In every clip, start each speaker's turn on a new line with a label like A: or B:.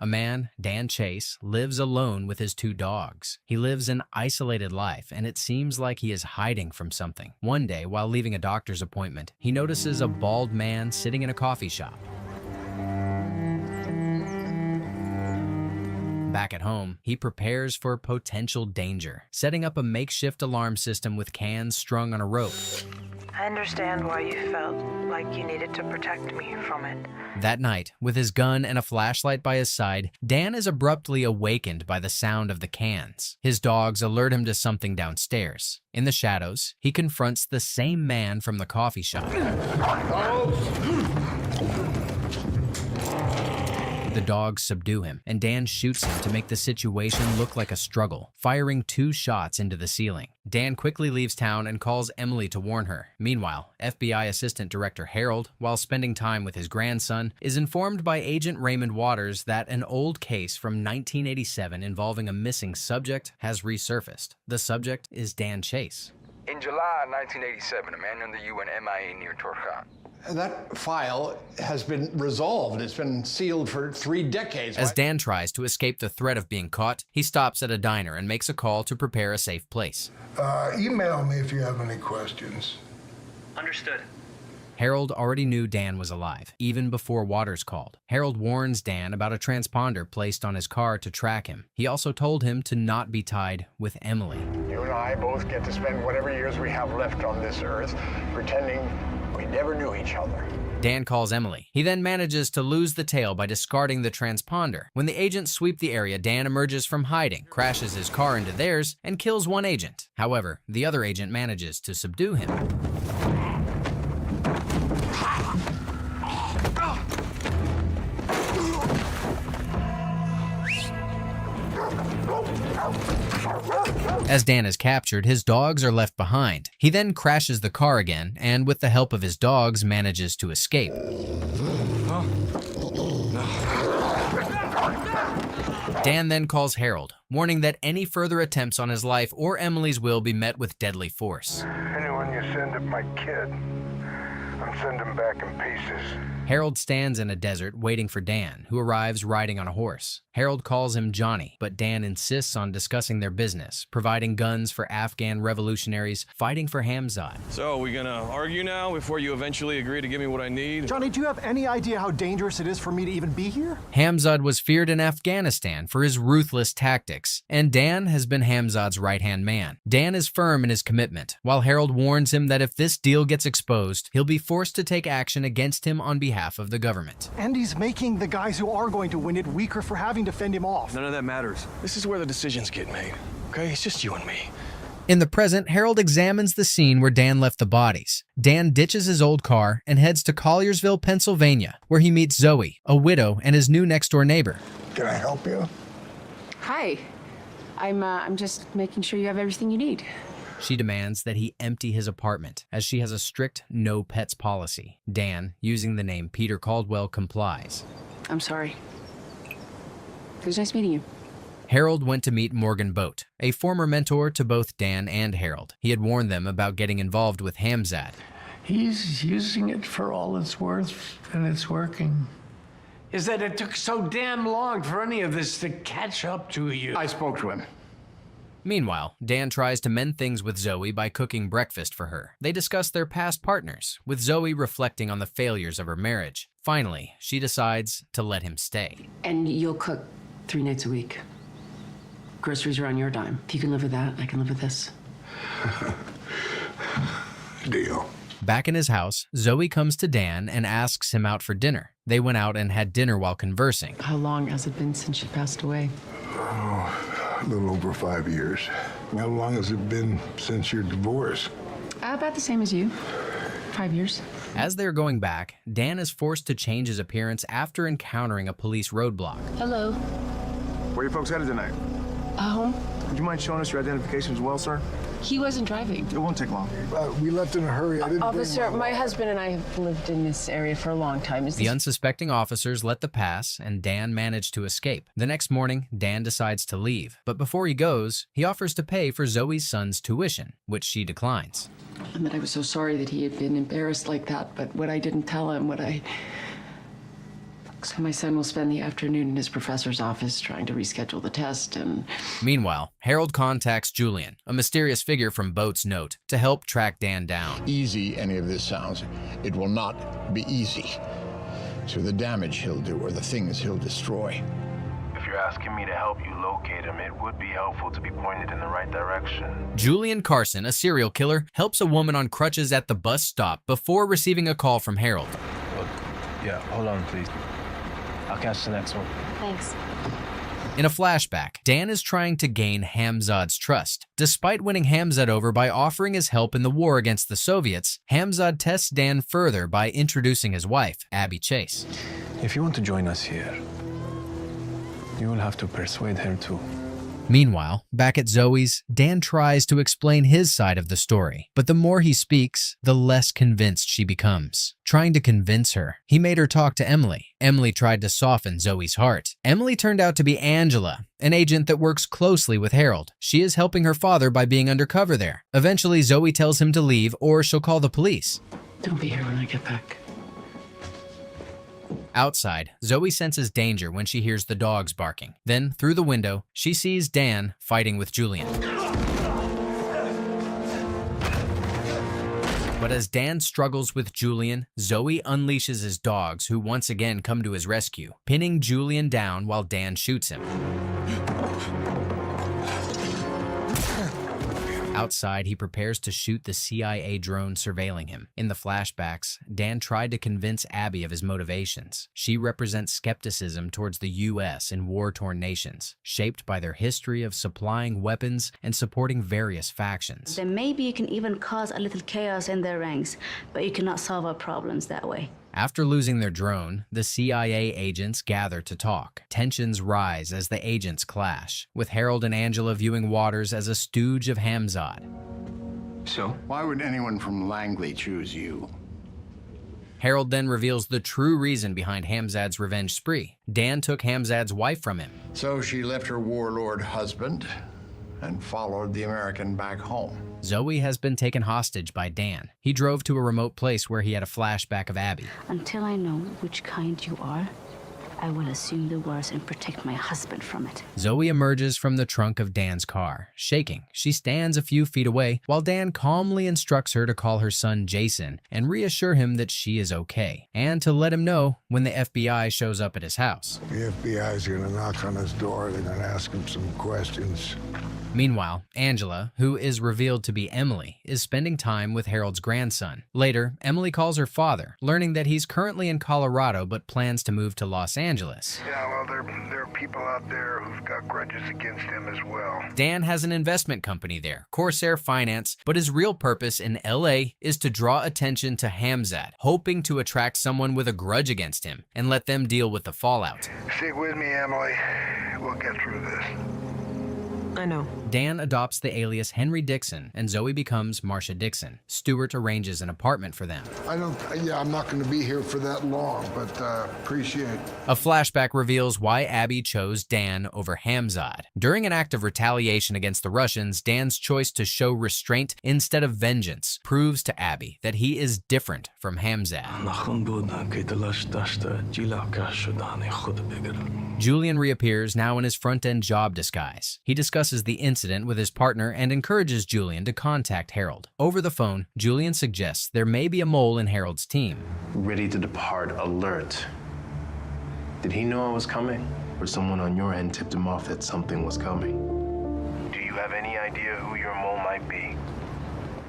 A: A man, Dan Chase, lives alone with his 2 dogs. He lives an isolated life, and it seems like he is hiding from something. One day, while leaving a doctor's appointment, he notices a bald man sitting in a coffee shop. Back at home, he prepares for potential danger, setting up a makeshift alarm system with cans strung on a rope.
B: I understand why you felt like you needed to protect me from it.
A: That night, with his gun and a flashlight by his side, Dan is abruptly awakened by the sound of the cans. His dogs alert him to something downstairs. In the shadows, he confronts the same man from the coffee shop. The dogs subdue him, and Dan shoots him to make the situation look like a struggle, firing 2 shots into the ceiling. Dan quickly leaves town and calls Emily to warn her. Meanwhile, FBI Assistant Director Harold, while spending time with his grandson, is informed by Agent Raymond Waters that an old case from 1987 involving a missing subject has resurfaced. The subject is Dan Chase.
C: In July 1987, a man named the UN MIA near Torján.
D: That file has been resolved. It's been sealed for 3 decades.
A: As Dan tries to escape the threat of being caught, he stops at a diner and makes a call to prepare a safe place.
E: Email me if you have any questions.
F: Understood.
A: Harold already knew Dan was alive, even before Waters called. Harold warns Dan about a transponder placed on his car to track him. He also told him to not be tied with Emily.
G: You and I both get to spend whatever years we have left on this earth pretending we never knew each other.
A: Dan calls Emily. He then manages to lose the tail by discarding the transponder. When the agents sweep the area, Dan emerges from hiding, crashes his car into theirs, and kills 1 agent. However, the other agent manages to subdue him. As Dan is captured, his dogs are left behind. He then crashes the car again, and with the help of his dogs, manages to escape. Dan then calls Harold, warning that any further attempts on his life or Emily's will be met with deadly force.
E: Anyone you send at my kid, I'm sending back in pieces.
A: Harold stands in a desert waiting for Dan, who arrives riding on a horse. Harold calls him Johnny, but Dan insists on discussing their business, providing guns for Afghan revolutionaries fighting for Hamzat.
H: So, we gonna argue now before you eventually agree to give me what I need?
I: Johnny, do you have any idea how dangerous it is for me to even be here?
A: Hamzat was feared in Afghanistan for his ruthless tactics, and Dan has been Hamzat's right-hand man. Dan is firm in his commitment, while Harold warns him that if this deal gets exposed, he'll be forced to take action against him on behalf of the government.
I: And he's making the guys who are going to win it weaker for having to fend him off.
H: None of that matters. This is where the decisions get made, okay? It's just you and me.
A: In the present, Harold examines the scene where Dan left the bodies. Dan ditches his old car and heads to Colliersville, Pennsylvania, where he meets Zoe, a widow, and his new next-door neighbor.
E: Can I help you?
J: Hi. I'm just making sure you have everything you need.
A: She demands that he empty his apartment, as she has a strict no pets policy. Dan, using the name Peter Caldwell, complies.
J: I'm sorry. It was nice meeting you.
A: Harold went to meet Morgan Boat, a former mentor to both Dan and Harold. He had warned them about getting involved with Hamzat.
K: He's using it for all it's worth, and it's working. Is that it took so damn long for any of this to catch up to you?
G: I spoke to him.
A: Meanwhile, Dan tries to mend things with Zoe by cooking breakfast for her. They discuss their past partners, with Zoe reflecting on the failures of her marriage. Finally, she decides to let him stay.
J: And you'll cook 3 nights a week. Groceries are on your dime. If you can live with that, I can live with this.
E: Deal.
A: Back in his house, Zoe comes to Dan and asks him out for dinner. They went out and had dinner while conversing.
J: How long has it been since she passed away?
E: A little over 5 years. How long has it been since your divorce?
J: About the same as you. 5 years.
A: As they're going back, Dan is forced to change his appearance after encountering a police roadblock.
J: Hello.
H: Where are you folks headed tonight?
J: Home.
H: Would you mind showing us your identification as well, sir?
J: He wasn't driving.
H: It won't take long.
E: We left in a hurry. I didn't
J: Officer, my husband and I have lived in this area for a long time.
A: The unsuspecting officers let the pass, and Dan managed to escape. The next morning, Dan decides to leave. But before he goes, he offers to pay for Zoe's son's tuition, which she declines.
J: And that I was so sorry that he had been embarrassed like that, but what I didn't tell him, So my son will spend the afternoon in his professor's office trying to reschedule the test and...
A: Meanwhile, Harold contacts Julian, a mysterious figure from Boat's note, to help track Dan down.
G: Easy any of this sounds, it will not be easy. So the damage he'll do or the things he'll destroy.
F: If you're asking me to help you locate him, it would be helpful to be pointed in the right direction.
A: Julian Carson, a serial killer, helps a woman on crutches at the bus stop before receiving a call from Harold.
F: Yeah, hold on, please. I'll catch the next one.
L: Thanks.
A: In a flashback, Dan is trying to gain Hamzad's trust. Despite winning Hamzad over by offering his help in the war against the Soviets, Hamzad tests Dan further by introducing his wife, Abby Chase.
H: If you want to join us here, you will have to persuade her too.
A: Meanwhile, back at Zoe's, Dan tries to explain his side of the story, but the more he speaks, the less convinced she becomes. Trying to convince her, he made her talk to Emily. Emily tried to soften Zoe's heart. Emily turned out to be Angela, an agent that works closely with Harold. She is helping her father by being undercover there. Eventually, Zoe tells him to leave or she'll call the police.
J: Don't be here when I get back.
A: Outside, Zoe senses danger when she hears the dogs barking. Then, through the window, she sees Dan fighting with Julian. But as Dan struggles with Julian, Zoe unleashes his dogs, who once again come to his rescue, pinning Julian down while Dan shoots him. Outside, he prepares to shoot the CIA drone surveilling him. In the flashbacks, Dan tried to convince Abby of his motivations. She represents skepticism towards the U.S. in war-torn nations, shaped by their history of supplying weapons and supporting various factions.
L: Then maybe you can even cause a little chaos in their ranks, but you cannot solve our problems that way.
A: After losing their drone, the CIA agents gather to talk. Tensions rise as the agents clash, with Harold and Angela viewing Waters as a stooge of Hamzad.
G: So? Why would anyone from Langley choose you?
A: Harold then reveals the true reason behind Hamzad's revenge spree. Dan took Hamzad's wife from him.
G: So she left her warlord husband and followed the American back home.
A: Zoe has been taken hostage by Dan. He drove to a remote place where he had a flashback of Abby.
L: Until I know which kind you are, I will assume the worst and protect my husband from it.
A: Zoe emerges from the trunk of Dan's car. Shaking, she stands a few feet away while Dan calmly instructs her to call her son Jason and reassure him that she is okay, and to let him know when the FBI shows up at his house.
E: The FBI is going to knock on his door. They're going to ask him some questions.
A: Meanwhile, Angela, who is revealed to be Emily, is spending time with Harold's grandson. Later, Emily calls her father, learning that he's currently in Colorado but plans to move to Los Angeles.
F: Yeah, well, there are people out there who've got grudges against him as well.
A: Dan has an investment company there, Corsair Finance, but his real purpose in LA is to draw attention to Hamzad, hoping to attract someone with a grudge against him and let them deal with the fallout.
F: Stick with me, Emily. We'll get through this.
J: I know.
A: Dan adopts the alias Henry Dixon, and Zoe becomes Marcia Dixon. Stewart arranges an apartment for them.
E: I'm not going to be here for that long, but appreciate.
A: A flashback reveals why Abby chose Dan over Hamzad. During an act of retaliation against the Russians, Dan's choice to show restraint instead of vengeance proves to Abby that he is different from Hamzad. Julian reappears now in his front-end job disguise. He discusses the incident with his partner and encourages Julian to contact Harold. Over the phone, Julian suggests there may be a mole in Harold's team.
F: Ready to depart alert. Did he know I was coming? Or someone on your end tipped him off that something was coming? Do you have any idea who your mole might be?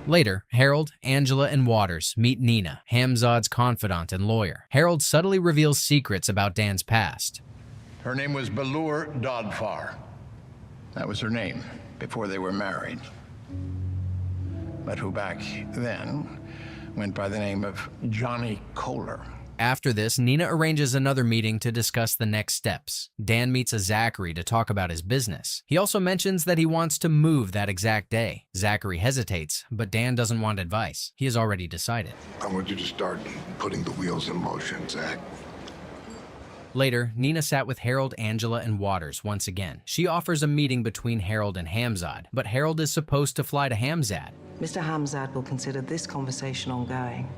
A: Later, Harold, Angela, and Waters meet Nina, Hamzad's confidant and lawyer. Harold subtly reveals secrets about Dan's past.
G: Her name was Balur Dodfar. That was her name before they were married. But who back then went by the name of Johnny Kohler.
A: After this, Nina arranges another meeting to discuss the next steps. Dan meets a Zachary to talk about his business. He also mentions that he wants to move that exact day. Zachary hesitates, but Dan doesn't want advice. He has already decided.
E: I want you to start putting the wheels in motion, Zach.
A: Later, Nina sat with Harold, Angela, and Waters once again. She offers a meeting between Harold and Hamzad, but Harold is supposed to fly to Hamzad.
M: Mr. Hamzad will consider this conversation ongoing.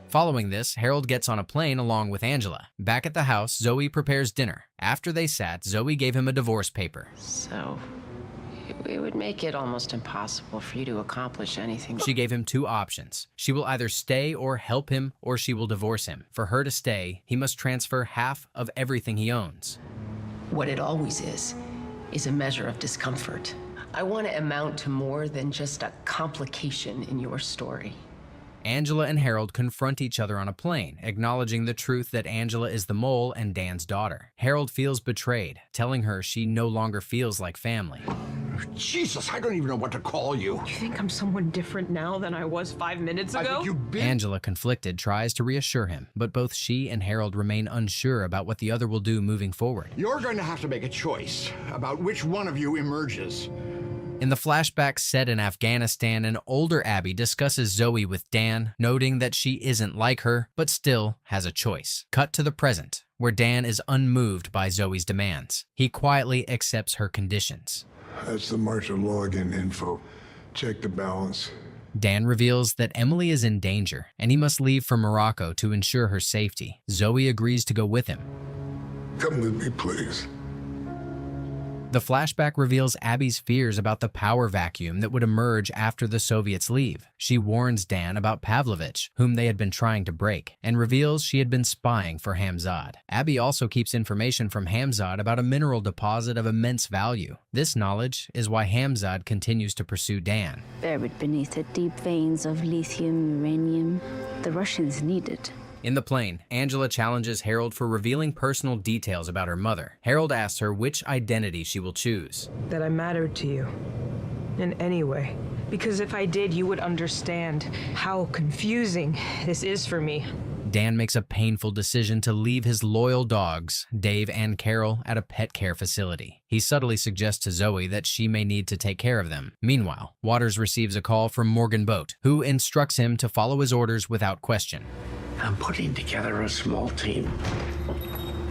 A: Following this, Harold gets on a plane along with Angela. Back at the house, Zoe prepares dinner. After they sat, Zoe gave him a divorce paper.
J: So, it would make it almost impossible for you to accomplish anything.
A: She gave him two options. She will either stay or help him, or she will divorce him. For her to stay, he must transfer half of everything he owns.
J: What it always is a measure of discomfort. I want to amount to more than just a complication in your story.
A: Angela and Harold confront each other on a plane, acknowledging the truth that Angela is the mole and Dan's daughter. Harold feels betrayed, telling her she no longer feels like family.
D: Jesus, I don't even know what to call you.
M: You think I'm someone different now than I was 5 minutes ago?
D: I think you've been...
A: Angela, conflicted, tries to reassure him, but both she and Harold remain unsure about what the other will do moving forward.
D: You're going to have to make a choice about which one of you emerges.
A: In the flashback set in Afghanistan, an older Abby discusses Zoe with Dan, noting that she isn't like her, but still has a choice. Cut to the present, where Dan is unmoved by Zoe's demands. He quietly accepts her conditions.
E: That's the martial login info. Check the balance.
A: Dan reveals that Emily is in danger, and he must leave for Morocco to ensure her safety. Zoe agrees to go with him.
E: Come with me, please.
A: The flashback reveals Abby's fears about the power vacuum that would emerge after the Soviets leave. She warns Dan about Pavlovich, whom they had been trying to break, and reveals she had been spying for Hamzad. Abby also keeps information from Hamzad about a mineral deposit of immense value. This knowledge is why Hamzad continues to pursue Dan.
L: Buried beneath the deep veins of lithium, uranium, the Russians need it.
A: In the plane, Angela challenges Harold for revealing personal details about her mother. Harold asks her which identity she will choose.
B: That I mattered to you in any way. Because if I did, you would understand how confusing this is for me.
A: Dan makes a painful decision to leave his loyal dogs, Dave and Carol, at a pet care facility. He subtly suggests to Zoe that she may need to take care of them. Meanwhile, Waters receives a call from Morgan Boat, who instructs him to follow his orders without question.
K: I'm putting together a small team.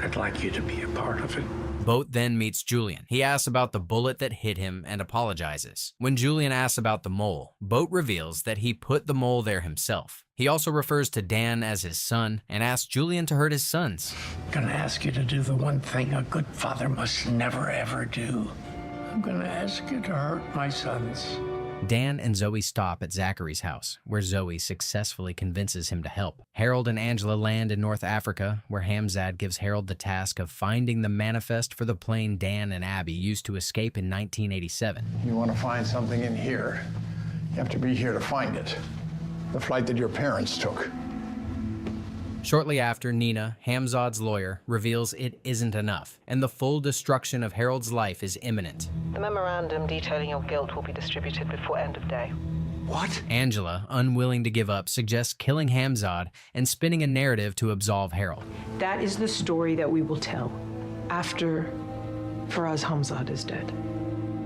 K: I'd like you to be a part of it.
A: Boat then meets Julian. He asks about the bullet that hit him and apologizes. When Julian asks about the mole, Boat reveals that he put the mole there himself. He also refers to Dan as his son and asks Julian to hurt his sons.
K: I'm gonna ask you to do the one thing a good father must never ever do. I'm gonna ask you to hurt my sons.
A: Dan and Zoe stop at Zachary's house, where Zoe successfully convinces him to help. Harold and Angela land in North Africa, where Hamzad gives Harold the task of finding the manifest for the plane Dan and Abby used to escape in 1987.
G: You want to find something in here, you have to be here to find it. The flight that your parents took.
A: Shortly after, Nina, Hamzad's lawyer, reveals it isn't enough, and the full destruction of Harold's life is imminent.
B: The memorandum detailing your guilt will be distributed before end of day.
D: What?
A: Angela, unwilling to give up, suggests killing Hamzad and spinning a narrative to absolve Harold.
B: That is the story that we will tell after Faraz Hamzad is dead.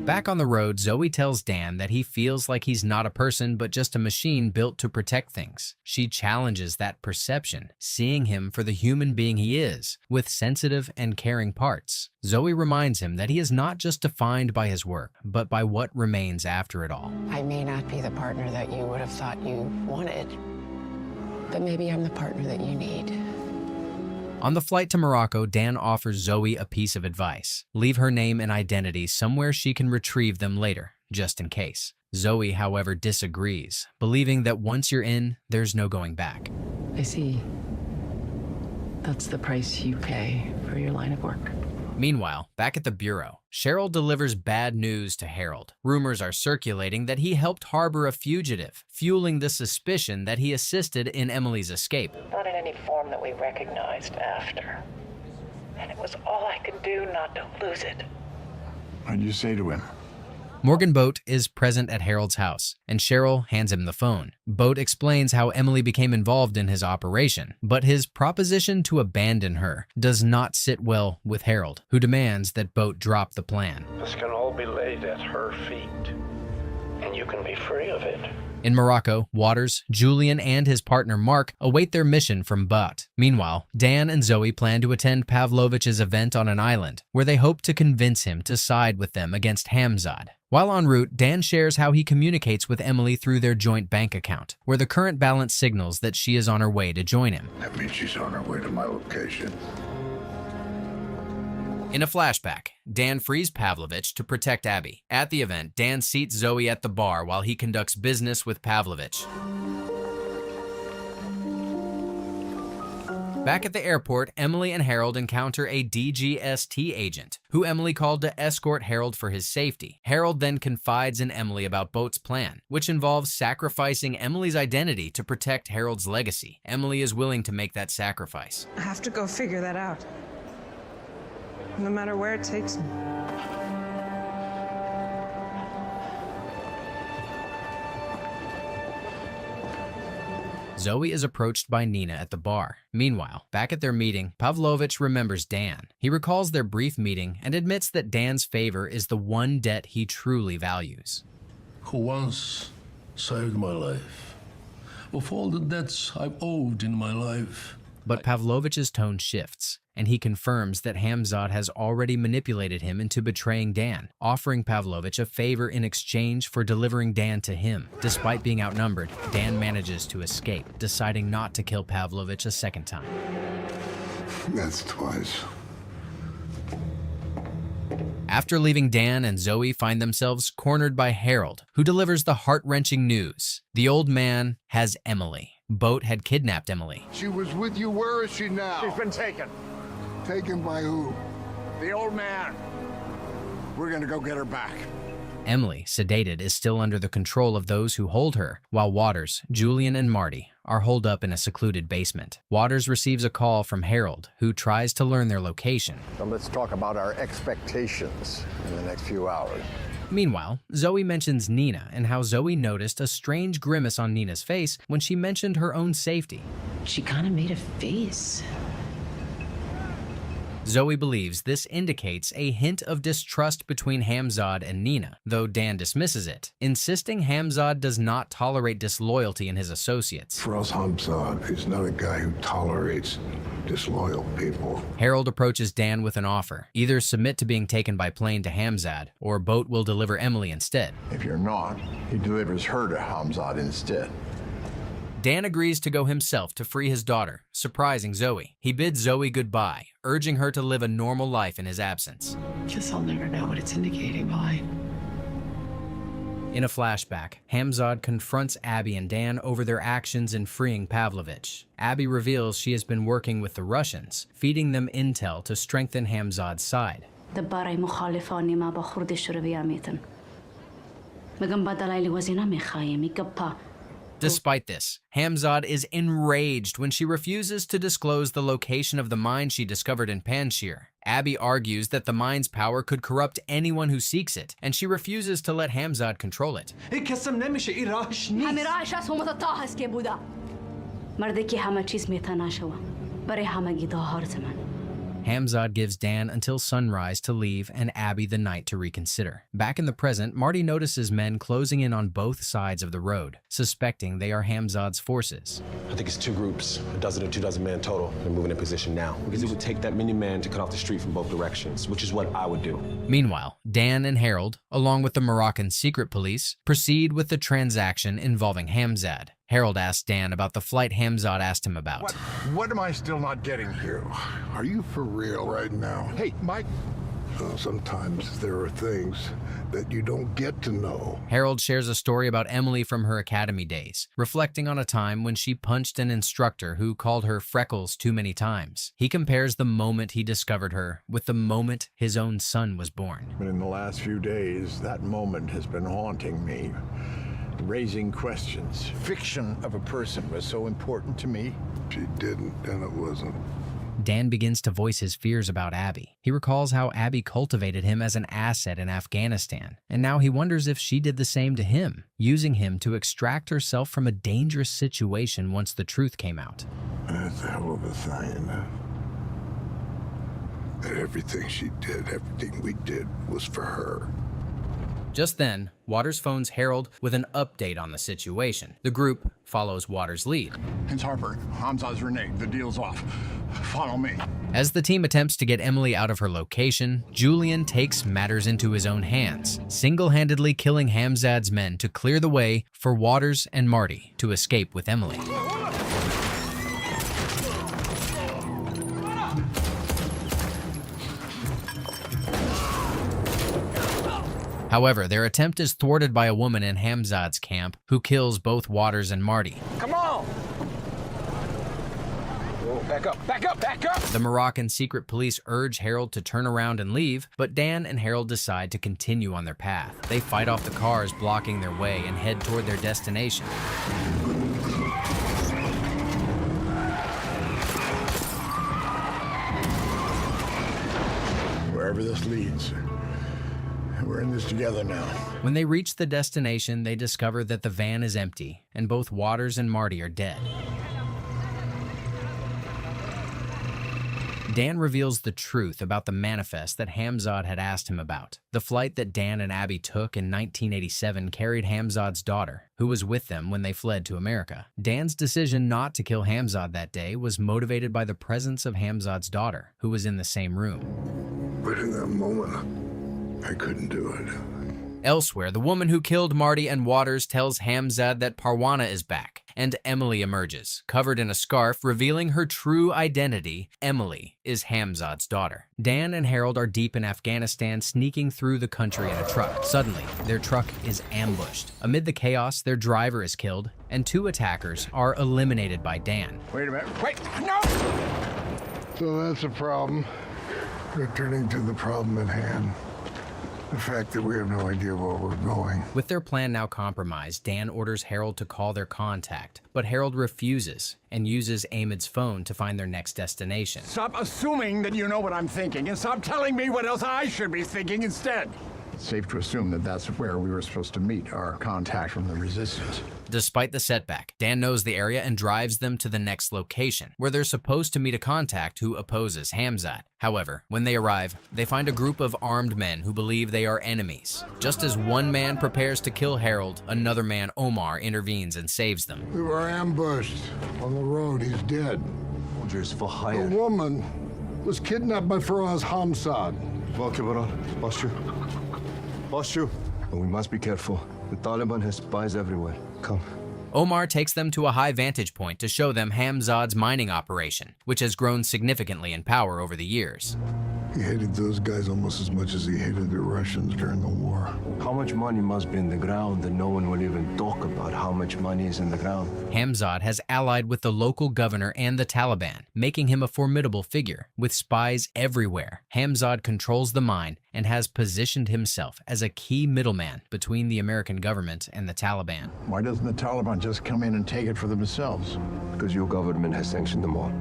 A: Back on the road, Zoe tells Dan that he feels like he's not a person but just a machine built to protect things. She challenges that perception, seeing him for the human being he is, with sensitive and caring parts. Zoe reminds him that he is not just defined by his work, but by what remains after it all.
J: I may not be the partner that you would have thought you wanted, but maybe I'm the partner that you need.
A: On the flight to Morocco, Dan offers Zoe a piece of advice. Leave her name and identity somewhere she can retrieve them later, just in case. Zoe, however, disagrees, believing that once you're in, there's no going back.
J: I see. That's the price you pay for your line of work.
A: Meanwhile, back at the bureau, Cheryl delivers bad news to Harold. Rumors are circulating that he helped harbor a fugitive, fueling the suspicion that he assisted in Emily's escape.
B: Not in any form that we recognized after. And it was all I could do not to lose it.
G: What did you say to him?
A: Morgan Boat is present at Harold's house, and Cheryl hands him the phone. Boat explains how Emily became involved in his operation, but his proposition to abandon her does not sit well with Harold, who demands that Boat drop the plan.
K: This can all be laid at her feet, and you can be free of it.
A: In Morocco, Waters, Julian, and his partner Mark await their mission from Butt. Meanwhile, Dan and Zoe plan to attend Pavlovich's event on an island, where they hope to convince him to side with them against Hamzad. While en route, Dan shares how he communicates with Emily through their joint bank account, where the current balance signals that she is on her way to join him.
E: That means she's on her way to my location.
A: In a flashback, Dan frees Pavlovich to protect Abby. At the event, Dan seats Zoe at the bar while he conducts business with Pavlovich. Back at the airport, Emily and Harold encounter a DGST agent, who Emily called to escort Harold for his safety. Harold then confides in Emily about Boat's plan, which involves sacrificing Emily's identity to protect Harold's legacy. Emily is willing to make that sacrifice.
B: I have to go figure that out. No matter where it takes me.
A: Zoe is approached by Nina at the bar. Meanwhile, back at their meeting, Pavlovich remembers Dan. He recalls their brief meeting and admits that Dan's favor is the one debt he truly values.
N: Who once saved my life. Of all the debts I've owed in my life.
A: But Pavlovich's tone shifts, and he confirms that Hamzad has already manipulated him into betraying Dan, offering Pavlovich a favor in exchange for delivering Dan to him. Despite being outnumbered, Dan manages to escape, deciding not to kill Pavlovich a second time.
E: That's twice.
A: After leaving, Dan and Zoe find themselves cornered by Harold, who delivers the heart-wrenching news. The old man has Emily. Boat had kidnapped Emily.
E: She was with you. Where is she now?
G: She's been taken.
E: Taken by who?
G: The old man. We're gonna go get her back.
A: Emily, sedated, is still under the control of those who hold her, while Waters, Julian, and Marty are holed up in a secluded basement. Waters receives a call from Harold, who tries to learn their location.
G: So let's talk about our expectations in the next few hours.
A: Meanwhile, Zoe mentions Nina and how Zoe noticed a strange grimace on Nina's face when she mentioned her own safety.
J: She kind of made a face.
A: Zoe believes this indicates a hint of distrust between Hamzad and Nina, though Dan dismisses it, insisting Hamzad does not tolerate disloyalty in his associates.
E: For us, Hamzad is not a guy who tolerates disloyal people.
A: Harold approaches Dan with an offer. Either submit to being taken by plane to Hamzad, or Boat will deliver Emily instead.
G: If you're not, he delivers her to Hamzad instead.
A: Dan agrees to go himself to free his daughter, surprising Zoe. He bids Zoe goodbye, urging her to live a normal life in his absence.
J: Guess I'll never know what it's indicating, will I?
A: In a flashback, Hamzad confronts Abby and Dan over their actions in freeing Pavlovich. Abby reveals she has been working with the Russians, feeding them intel to strengthen Hamzad's side. Despite this, Hamzad is enraged when she refuses to disclose the location of the mine she discovered in Panjshir. Abby argues that the mine's power could corrupt anyone who seeks it, and she refuses to let Hamzad control it. Hamzad gives Dan until sunrise to leave and Abby the night to reconsider. Back in the present, Marty notices men closing in on both sides of the road, suspecting they are Hamzad's forces.
O: I think it's two groups, a dozen to 2 dozen men total. They're moving in position now because it would take that many men to cut off the street from both directions, which is what I would do.
A: Meanwhile, Dan and Harold, along with the Moroccan secret police, proceed with the transaction involving Hamzad. Harold asks Dan about the flight Hamzad asked him about.
G: What am I still not getting here?
E: Are you for real right now?
G: Hey, Mike.
E: Sometimes there are things that you don't get to know.
A: Harold shares a story about Emily from her academy days, reflecting on a time when she punched an instructor who called her freckles too many times. He compares the moment he discovered her with the moment his own son was born.
G: But in the last few days, that moment has been haunting me, raising questions. Fiction of a person was so important to me.
E: She didn't, and it wasn't.
A: Dan begins to voice his fears about Abby. He recalls how Abby cultivated him as an asset in Afghanistan, and now he wonders if she did the same to him, using him to extract herself from a dangerous situation once the truth came out.
E: That's a hell of a thing. And everything she did, everything we did was for her.
A: Just then, Waters phones Harold with an update on the situation. The group follows Waters' lead.
G: It's Harper. Hamza's reneged. The deal's off. Follow me.
A: As the team attempts to get Emily out of her location, Julian takes matters into his own hands, single-handedly killing Hamzad's men to clear the way for Waters and Marty to escape with Emily. However, their attempt is thwarted by a woman in Hamzad's camp who kills both Waters and Marty.
C: Come on! Whoa, back up, back up, back up!
A: The Moroccan secret police urge Harold to turn around and leave, but Dan and Harold decide to continue on their path. They fight off the cars blocking their way and head toward their destination.
G: Wherever this leads, we're in this together now.
A: When they reach the destination, they discover that the van is empty, and both Waters and Marty are dead. Dan reveals the truth about the manifest that Hamzad had asked him about. The flight that Dan and Abby took in 1987 carried Hamzad's daughter, who was with them when they fled to America. Dan's decision not to kill Hamzad that day was motivated by the presence of Hamzad's daughter, who was in the same room.
E: But in that moment, I couldn't do it.
A: Elsewhere, the woman who killed Marty and Waters tells Hamzad that Parwana is back, and Emily emerges, covered in a scarf, revealing her true identity. Emily is Hamzad's daughter. Dan and Harold are deep in Afghanistan, sneaking through the country in a truck. Suddenly, their truck is ambushed. Amid the chaos, their driver is killed, and 2 attackers are eliminated by Dan.
G: Wait a minute. Wait! No!
E: So that's a problem. Returning to the problem at hand. The fact that we have no idea where we're going.
A: With their plan now compromised, Dan orders Harold to call their contact, but Harold refuses and uses Ahmed's phone to find their next destination.
G: Stop assuming that you know what I'm thinking, and stop telling me what else I should be thinking instead. It's safe to assume that that's where we were supposed to meet our contact from the resistance.
A: Despite the setback, Dan knows the area and drives them to the next location, where they're supposed to meet a contact who opposes Hamzad. However, when they arrive, they find a group of armed men who believe they are enemies. Just as one man prepares to kill Harold, another man, Omar, intervenes and saves them.
E: We were ambushed on the road. He's dead.
O: Soldiers for hire.
E: The woman was kidnapped by Faraz Hamzad.
P: Well, Kibaran, Posture. But we must be careful. The Taliban has spies everywhere. Come.
A: Omar takes them to a high vantage point to show them Hamzad's mining operation, which has grown significantly in power over the years.
E: He hated those guys almost as much as he hated the Russians during the war.
P: How much money must be in the ground that no one will even talk about how much money is in the ground?
A: Hamzad has allied with the local governor and the Taliban, making him a formidable figure, with spies everywhere. Hamzad controls the mine and has positioned himself as a key middleman between the American government and the Taliban.
G: Why doesn't the Taliban just come in and take it for themselves?
P: Because your government has sanctioned them all.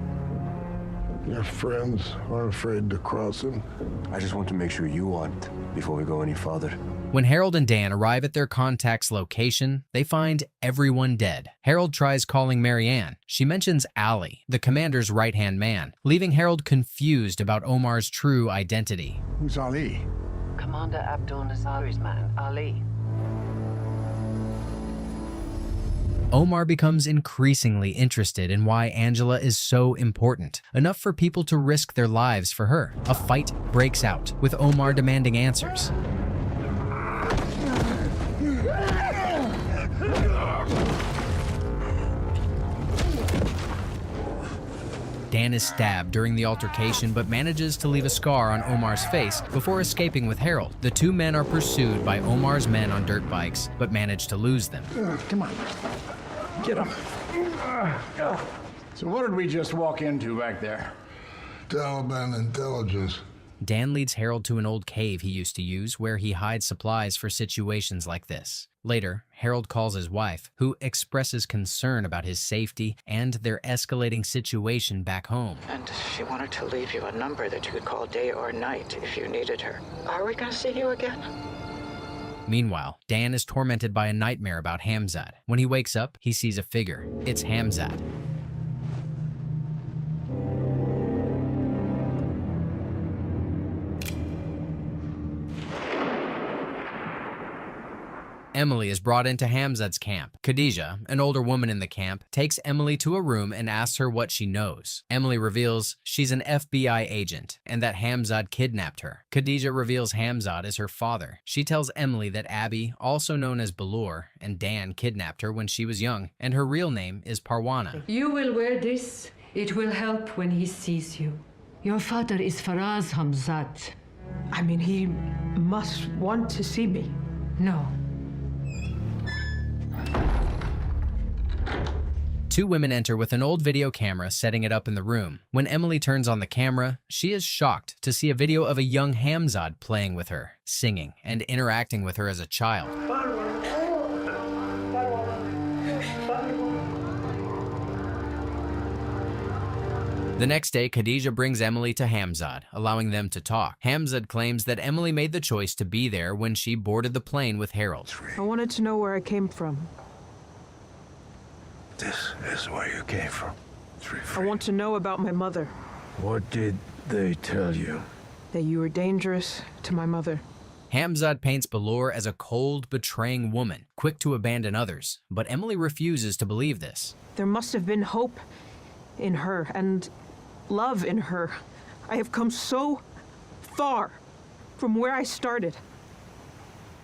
E: Your friends aren't afraid to cross him.
P: I just want to make sure you aren't before we go any farther.
A: When Harold and Dan arrive at their contact's location, they find everyone dead. Harold tries calling Marianne. She mentions Ali, the commander's right-hand man, leaving Harold confused about Omar's true identity.
G: Who's Ali?
J: Commander Abdul Nazar's man, Ali.
A: Omar becomes increasingly interested in why Angela is so important, enough for people to risk their lives for her. A fight breaks out, with Omar demanding answers. Dan is stabbed during the altercation but manages to leave a scar on Omar's face before escaping with Harold. The 2 men are pursued by Omar's men on dirt bikes but manage to lose them.
G: Come on. Get up. So what did we just walk into back there?
E: Taliban intelligence.
A: Dan leads Harold to an old cave he used to use where he hides supplies for situations like this. Later, Harold calls his wife, who expresses concern about his safety and their escalating situation back home.
Q: And she wanted to leave you a number that you could call day or night if you needed her. Are we going to see you again?
A: Meanwhile, Dan is tormented by a nightmare about Hamzad. When he wakes up, he sees a figure. It's Hamzad. Emily is brought into Hamzad's camp. Khadija, an older woman in the camp, takes Emily to a room and asks her what she knows. Emily reveals she's an FBI agent and that Hamzad kidnapped her. Khadija reveals Hamzad is her father. She tells Emily that Abby, also known as Balur, and Dan kidnapped her when she was young, and her real name is Parwana.
R: You will wear this. It will help when he sees you. Your father is Faraz Hamzad.
B: I mean, he must want to see me.
R: No.
A: Two women enter with an old video camera, setting it up in the room. When Emily turns on the camera, she is shocked to see a video of a young Hamzad playing with her, singing, and interacting with her as a child. The next day, Khadija brings Emily to Hamzad, allowing them to talk. Hamzad claims that Emily made the choice to be there when she boarded the plane with Harold.
B: I wanted to know where I came from.
N: This is where you came from.
B: I want to know about my mother.
N: What did they tell you?
B: That you were dangerous to my mother.
A: Hamzad paints Balur as a cold, betraying woman, quick to abandon others, but Emily refuses to believe this.
B: There must have been hope in her and love in her. I have come so far from where I started.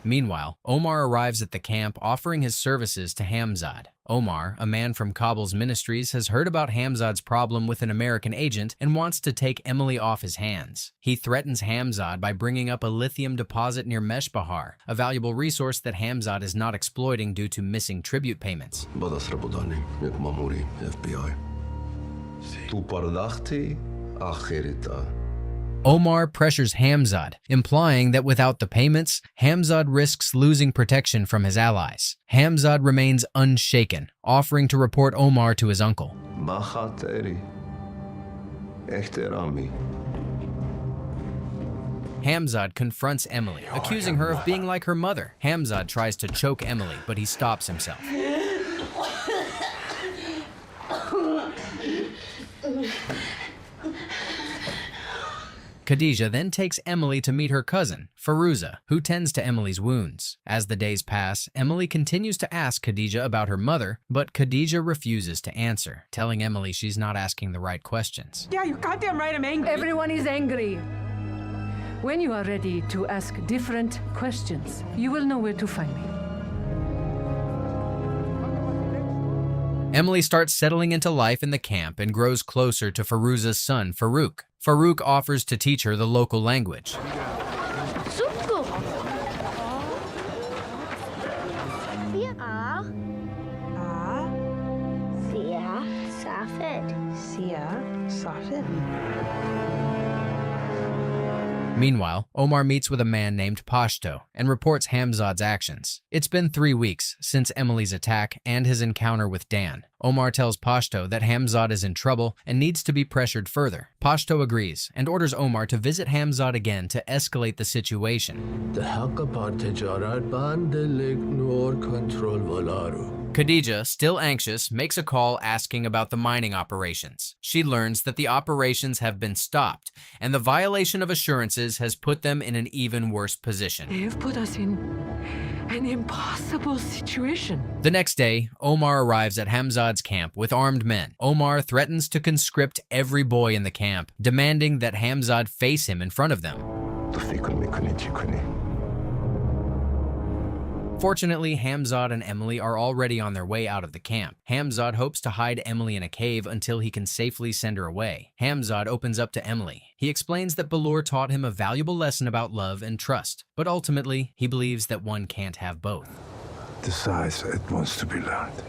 A: Meanwhile, Omar arrives at the camp offering his services to Hamzad. Omar, a man from Kabul's ministries, has heard about Hamzad's problem with an American agent and wants to take Emily off his hands. He threatens Hamzad by bringing up a lithium deposit near Meshbahar, a valuable resource that Hamzad is not exploiting due to missing tribute payments. Omar pressures Hamzad, implying that without the payments, Hamzad risks losing protection from his allies. Hamzad remains unshaken, offering to report Omar to his uncle. Hamzad confronts Emily, accusing her of being like her mother. Hamzad tries to choke Emily, but he stops himself. Khadija then takes Emily to meet her cousin, Fairuza, who tends to Emily's wounds. As the days pass, Emily continues to ask Khadija about her mother, but Khadija refuses to answer, telling Emily she's not asking the right questions.
B: Yeah, you're goddamn right, I'm angry.
R: Everyone is angry. When you are ready to ask different questions, you will know where to find me.
A: Emily starts settling into life in the camp and grows closer to Fairuza's son, Farouk. Farouk offers to teach her the local language. Meanwhile, Omar meets with a man named Pashto and reports Hamzad's actions. It's been 3 weeks since Emily's attack and his encounter with Dan. Omar tells Pashto that Hamzad is in trouble and needs to be pressured further. Pashto agrees and orders Omar to visit Hamzad again to escalate the situation. Khadija, still anxious, makes a call asking about the mining operations. She learns that the operations have been stopped, and the violation of assurances has put them in an even worse position.
R: They have put us in an impossible situation.
A: The next day, Omar arrives at Hamzad's camp with armed men. Omar threatens to conscript every boy in the camp, demanding that Hamzad face him in front of them. Fortunately, Hamzad and Emily are already on their way out of the camp. Hamzad hopes to hide Emily in a cave until he can safely send her away. Hamzad opens up to Emily. He explains that Balur taught him a valuable lesson about love and trust, but ultimately, he believes that one can't have both.
N: Decides it wants to be learned.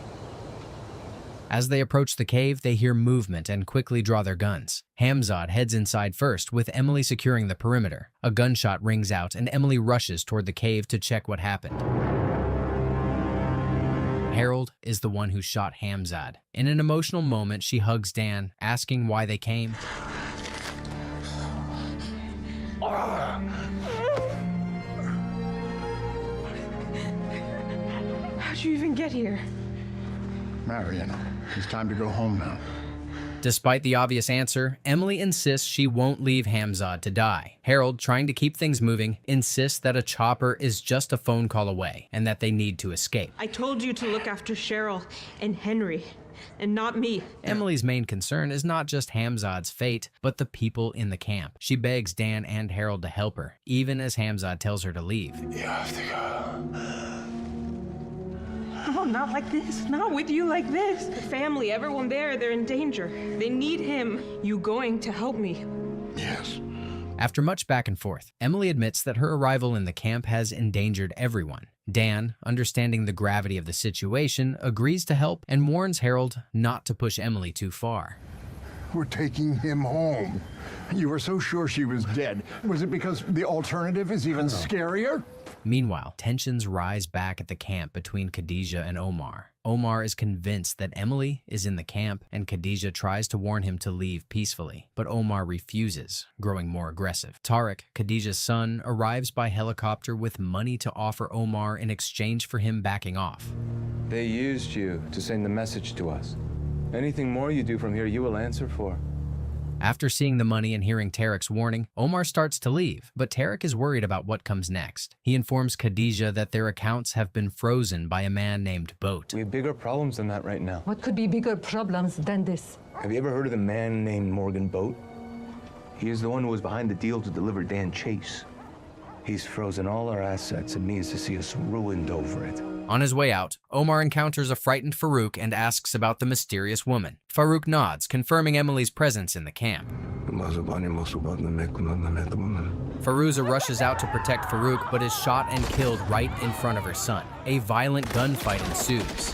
A: As they approach the cave, they hear movement and quickly draw their guns. Hamzad heads inside first, with Emily securing the perimeter. A gunshot rings out, and Emily rushes toward the cave to check what happened. Harold is the one who shot Hamzad. In an emotional moment, she hugs Dan, asking why they came.
B: How'd you even get here?
G: Marion, it's time to go home now.
A: Despite the obvious answer, Emily insists she won't leave Hamzad to die. Harold, trying to keep things moving, insists that a chopper is just a phone call away and that they need to escape.
B: I told you to look after Cheryl and Henry, and not me.
A: Emily's main concern is not just Hamzad's fate, but the people in the camp. She begs Dan and Harold to help her, even as Hamzad tells her to leave.
N: You have to go.
B: No, not like this. Not with you like this. The family, everyone there, they're in danger. They need him. You going to help me?
N: Yes.
A: After much back and forth, Emily admits that her arrival in the camp has endangered everyone. Dan, understanding the gravity of the situation, agrees to help and warns Harold not to push Emily too far.
E: We're taking him home.
D: You were so sure she was dead. Was it because the alternative is even scarier?
A: Meanwhile, tensions rise back at the camp between Khadijah and Omar. Omar is convinced that Emily is in the camp, and Khadijah tries to warn him to leave peacefully, but Omar refuses, growing more aggressive. Tariq, Khadijah's son, arrives by helicopter with money to offer Omar in exchange for him backing off.
H: They used you to send the message to us. Anything more you do from here, you will answer for.
A: After seeing the money and hearing Tariq's warning, Omar starts to leave, but Tariq is worried about what comes next. He informs Khadijah that their accounts have been frozen by a man named Boat.
H: We have bigger problems than that right now.
R: What could be bigger problems than this?
F: Have you ever heard of the man named Morgan Boat? He is the one who was behind the deal to deliver Dan Chase. He's frozen all our assets and needs to see us ruined over it.
A: On his way out, Omar encounters a frightened Farouk and asks about the mysterious woman. Farouk nods, confirming Emily's presence in the camp. Farouza rushes out to protect Farouk, but is shot and killed right in front of her son. A violent gunfight ensues.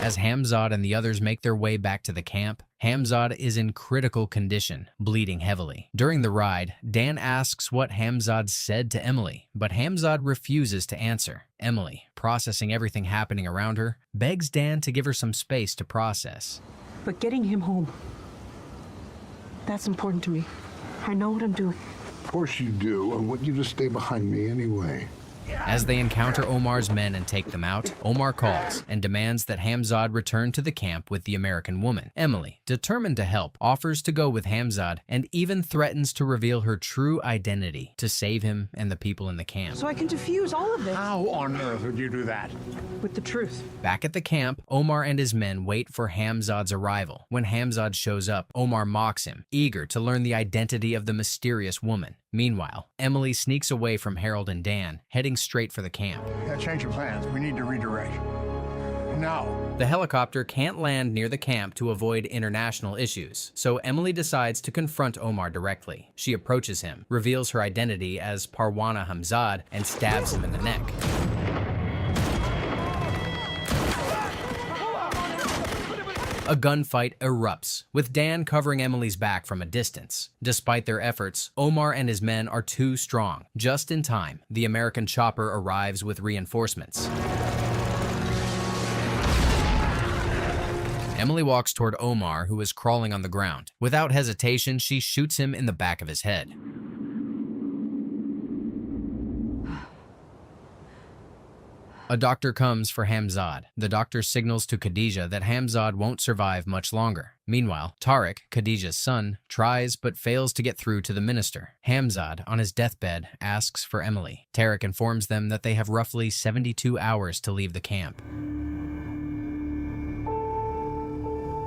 A: As Hamzad and the others make their way back to the camp, Hamzad is in critical condition, bleeding heavily. During the ride, Dan asks what Hamzad said to Emily, but Hamzad refuses to answer. Emily, processing everything happening around her, begs Dan to give her some space to process.
B: But getting him home, that's important to me. I know what I'm doing.
E: Of course you do. I want you to stay behind me anyway.
A: As they encounter Omar's men and take them out, Omar calls and demands that Hamzad return to the camp with the American woman. Emily, determined to help, offers to go with Hamzad and even threatens to reveal her true identity to save him and the people in the camp.
B: So I can defuse all of this.
D: How on earth would you do that?
B: With the truth.
A: Back at the camp, Omar and his men wait for Hamzad's arrival. When Hamzad shows up, Omar mocks him, eager to learn the identity of the mysterious woman. Meanwhile, Emily sneaks away from Harold and Dan, heading straight for the camp.
D: Yeah, change of plans. We need to redirect. Now.
A: The helicopter can't land near the camp to avoid international issues, so Emily decides to confront Omar directly. She approaches him, reveals her identity as Parwana Hamzad, and stabs him in the neck. A gunfight erupts, with Dan covering Emily's back from a distance. Despite their efforts, Omar and his men are too strong. Just in time, the American chopper arrives with reinforcements. Emily walks toward Omar, who is crawling on the ground. Without hesitation, she shoots him in the back of his head. A doctor comes for Hamzad. The doctor signals to Khadijah that Hamzad won't survive much longer. Meanwhile, Tariq, Khadijah's son, tries but fails to get through to the minister. Hamzad, on his deathbed, asks for Emily. Tariq informs them that they have roughly 72 hours to leave the camp.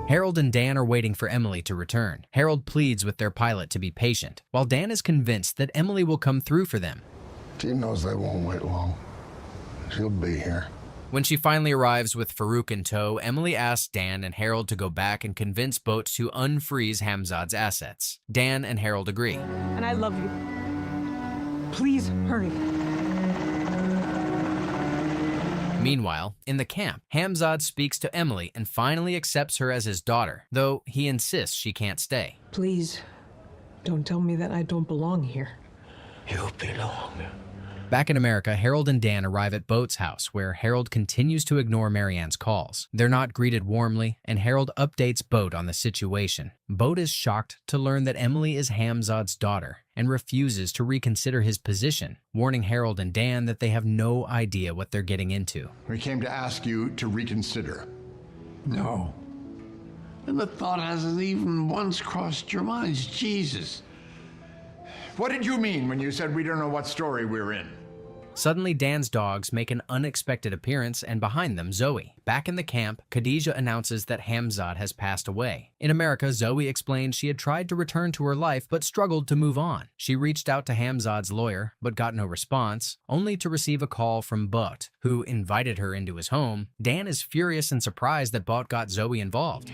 A: Harold and Dan are waiting for Emily to return. Harold pleads with their pilot to be patient, while Dan is convinced that Emily will come through for them.
E: She knows they won't wait long. She'll be here.
A: When she finally arrives with Farouk in tow, Emily asks Dan and Harold to go back and convince Boat to unfreeze Hamzad's assets. Dan and Harold agree.
B: And I love you. Please, hurry.
A: Meanwhile, in the camp, Hamzad speaks to Emily and finally accepts her as his daughter, though he insists she can't stay.
B: Please, don't tell me that I don't belong here.
F: You belong.
A: Back in America, Harold and Dan arrive at Boat's house, where Harold continues to ignore Marianne's calls. They're not greeted warmly, and Harold updates Boat on the situation. Boat is shocked to learn that Emily is Hamzad's daughter and refuses to reconsider his position, warning Harold and Dan that they have no idea what they're getting into.
G: We came to ask you to reconsider.
K: No. And the thought hasn't even once crossed your minds. Jesus.
G: What did you mean when you said we don't know what story we're in?
A: Suddenly, Dan's dogs make an unexpected appearance, and behind them, Zoe. Back in the camp, Khadijah announces that Hamzad has passed away. In America, Zoe explained she had tried to return to her life but struggled to move on. She reached out to Hamzad's lawyer but got no response, only to receive a call from Boat, who invited her into his home. Dan is furious and surprised that Boat got Zoe involved.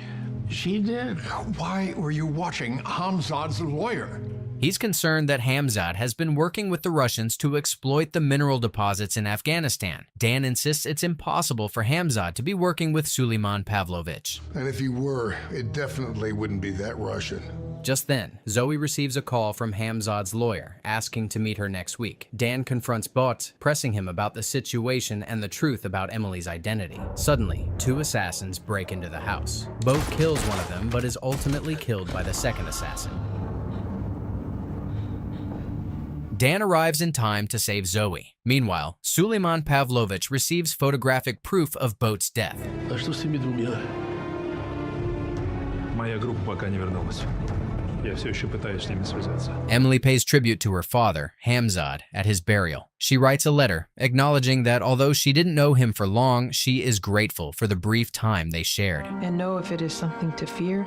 K: She did.
G: Why were you watching Hamzad's lawyer?
A: He's concerned that Hamzad has been working with the Russians to exploit the mineral deposits in Afghanistan. Dan insists it's impossible for Hamzad to be working with Suleiman Pavlovich.
E: And if he were, it definitely wouldn't be that Russian.
A: Just then, Zoe receives a call from Hamzad's lawyer, asking to meet her next week. Dan confronts Boat, pressing him about the situation and the truth about Emily's identity. Suddenly, two assassins break into the house. Boat kills one of them, but is ultimately killed by the second assassin. Dan arrives in time to save Zoe. Meanwhile, Suleiman Pavlovich receives photographic proof of Boat's death.
N: А что с теми двумя?
S: Моя группа пока не вернулась. Я все еще пытаюсь с ними связаться.
A: Emily pays tribute to her father, Hamzad, at his burial. She writes a letter, acknowledging that although she didn't know him for long, she is grateful for the brief time they shared.
B: And know if it is something to fear,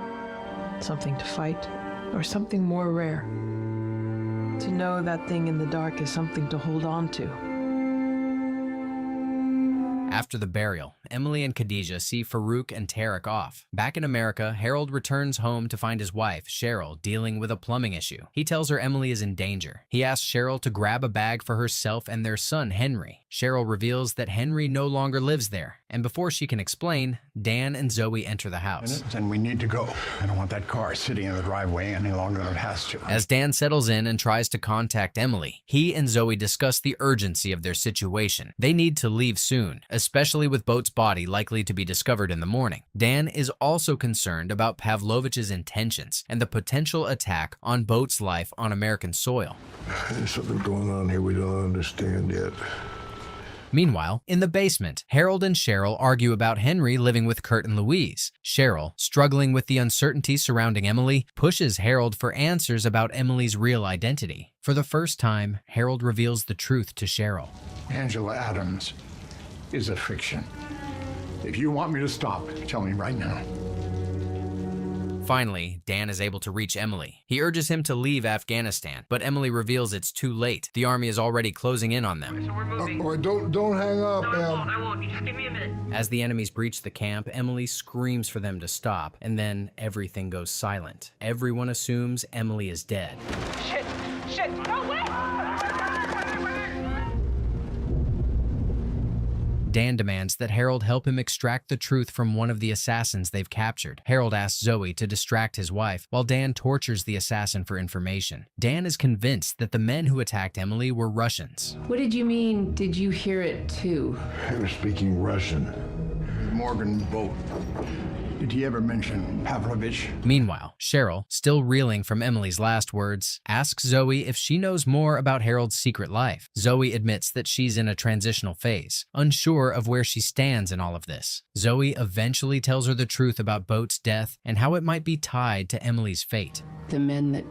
B: something to fight, or something more rare. To know that thing in the dark is something to hold on to.
A: After the burial, Emily and Khadijah see Farouk and Tarek off. Back in America, Harold returns home to find his wife, Cheryl, dealing with a plumbing issue. He tells her Emily is in danger. He asks Cheryl to grab a bag for herself and their son, Henry. Cheryl reveals that Henry no longer lives there, and before she can explain, Dan and Zoe enter the house.
G: Then we need to go. I don't want that car sitting in the driveway any longer than it has to.
A: As Dan settles in and tries to contact Emily, he and Zoe discuss the urgency of their situation. They need to leave soon, especially with Boat's body likely to be discovered in the morning. Dan is also concerned about Pavlovich's intentions and the potential attack on Boat's life on American soil.
E: There's something going on here we don't understand yet.
A: Meanwhile, in the basement, Harold and Cheryl argue about Henry living with Kurt and Louise. Cheryl, struggling with the uncertainty surrounding Emily, pushes Harold for answers about Emily's real identity. For the first time, Harold reveals the truth to Cheryl.
G: Angela Adams is a fiction. If you want me to stop, tell me right now.
A: Finally, Dan is able to reach Emily. He urges him to leave Afghanistan, but Emily reveals it's too late. The army is already closing in on them.
E: Don't hang up,
M: I won't. You just give me a minute.
A: As the enemies breach the camp, Emily screams for them to stop, and then everything goes silent. Everyone assumes Emily is dead.
M: Shit, no way!
A: Dan demands that Harold help him extract the truth from one of the assassins they've captured. Harold asks Zoe to distract his wife, while Dan tortures the assassin for information. Dan is convinced that the men who attacked Emily were Russians.
J: What did you mean, did you hear it too?
E: They were speaking Russian.
G: Morgan Boat. Did he ever mention Pavlovich?
A: Meanwhile, Cheryl, still reeling from Emily's last words, asks Zoe if she knows more about Harold's secret life. Zoe admits that she's in a transitional phase, unsure of where she stands in all of this. Zoe eventually tells her the truth about Boat's death and how it might be tied to Emily's fate.
J: The men that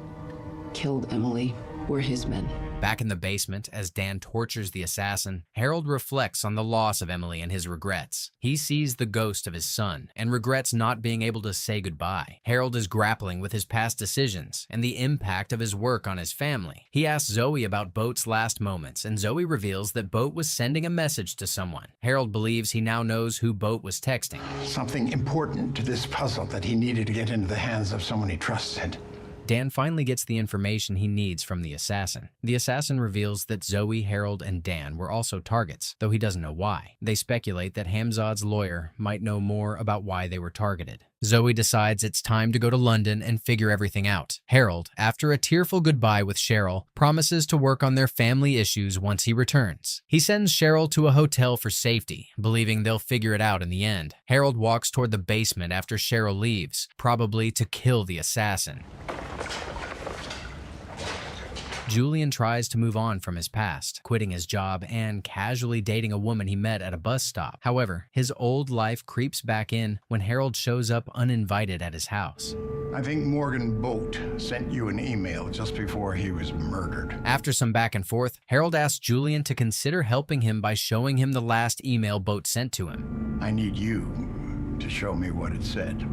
J: killed Emily were his men.
A: Back in the basement, as Dan tortures the assassin, Harold reflects on the loss of Emily and his regrets. He sees the ghost of his son and regrets not being able to say goodbye. Harold is grappling with his past decisions and the impact of his work on his family. He asks Zoe about Boat's last moments, and Zoe reveals that Boat was sending a message to someone. Harold believes he now knows who Boat was texting.
G: Something important to this puzzle that he needed to get into the hands of someone he trusted.
A: Dan finally gets the information he needs from the assassin. The assassin reveals that Zoe, Harold, and Dan were also targets, though he doesn't know why. They speculate that Hamzad's lawyer might know more about why they were targeted. Zoe decides it's time to go to London and figure everything out. Harold, after a tearful goodbye with Cheryl, promises to work on their family issues once he returns. He sends Cheryl to a hotel for safety, believing they'll figure it out in the end. Harold walks toward the basement after Cheryl leaves, probably to kill the assassin. Julian tries to move on from his past, quitting his job and casually dating a woman he met at a bus stop. However, his old life creeps back in when Harold shows up uninvited at his house.
G: I think Morgan Boat sent you an email just before he was murdered.
A: After some back and forth, Harold asks Julian to consider helping him by showing him the last email Boat sent to him.
G: I need you to show me what it said.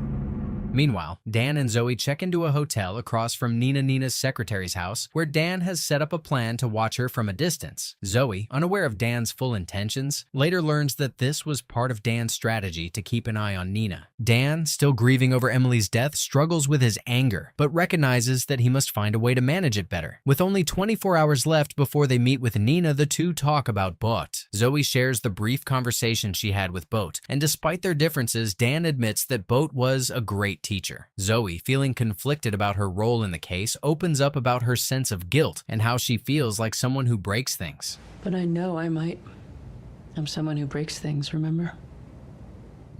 A: Meanwhile, Dan and Zoe check into a hotel across from Nina's secretary's house, where Dan has set up a plan to watch her from a distance. Zoe, unaware of Dan's full intentions, later learns that this was part of Dan's strategy to keep an eye on Nina. Dan, still grieving over Emily's death, struggles with his anger, but recognizes that he must find a way to manage it better. With only 24 hours left before they meet with Nina, the two talk about Boat. Zoe shares the brief conversation she had with Boat, and despite their differences, Dan admits that Boat was a great teacher. Zoe, feeling conflicted about her role in the case, opens up about her sense of guilt and how she feels like someone who breaks things.
B: But I know I'm someone who breaks things, remember?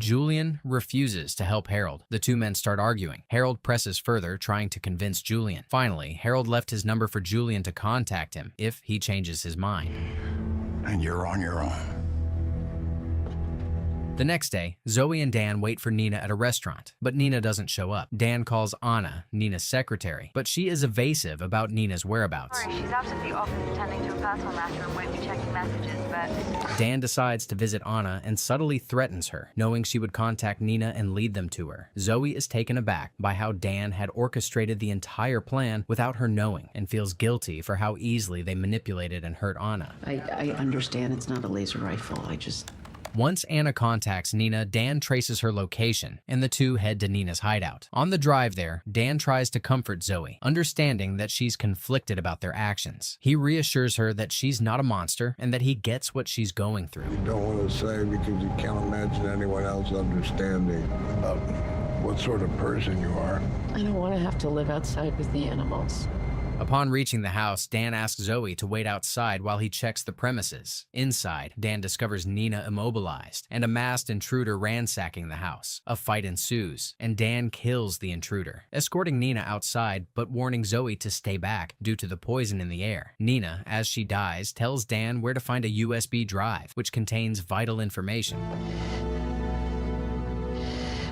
A: Julian refuses to help Harold. The two men start arguing. Harold presses further, trying to convince Julian. Finally, Harold left his number for Julian to contact him if he changes his mind.
G: And you're on your own.
A: The next day, Zoe and Dan wait for Nina at a restaurant, but Nina doesn't show up. Dan calls Anna, Nina's secretary, but she is evasive about Nina's whereabouts.
T: Sorry, she's absolutely off attending to a personal matter and won't be checking messages, but...
A: Dan decides to visit Anna and subtly threatens her, knowing she would contact Nina and lead them to her. Zoe is taken aback by how Dan had orchestrated the entire plan without her knowing and feels guilty for how easily they manipulated and hurt Anna.
J: I understand it's not a laser rifle.
A: Once Anna contacts Nina, Dan traces her location, and the two head to Nina's hideout. On the drive there, Dan tries to comfort Zoe, understanding that she's conflicted about their actions. He reassures her that she's not a monster and that he gets what she's going through.
E: You don't want to say because you can't imagine anyone else understanding about what sort of person you are.
J: I don't want to have to live outside with the animals.
A: Upon reaching the house, Dan asks Zoe to wait outside while he checks the premises. Inside, Dan discovers Nina immobilized and a masked intruder ransacking the house. A fight ensues, and Dan kills the intruder, escorting Nina outside but warning Zoe to stay back due to the poison in the air. Nina, as she dies, tells Dan where to find a USB drive, which contains vital information.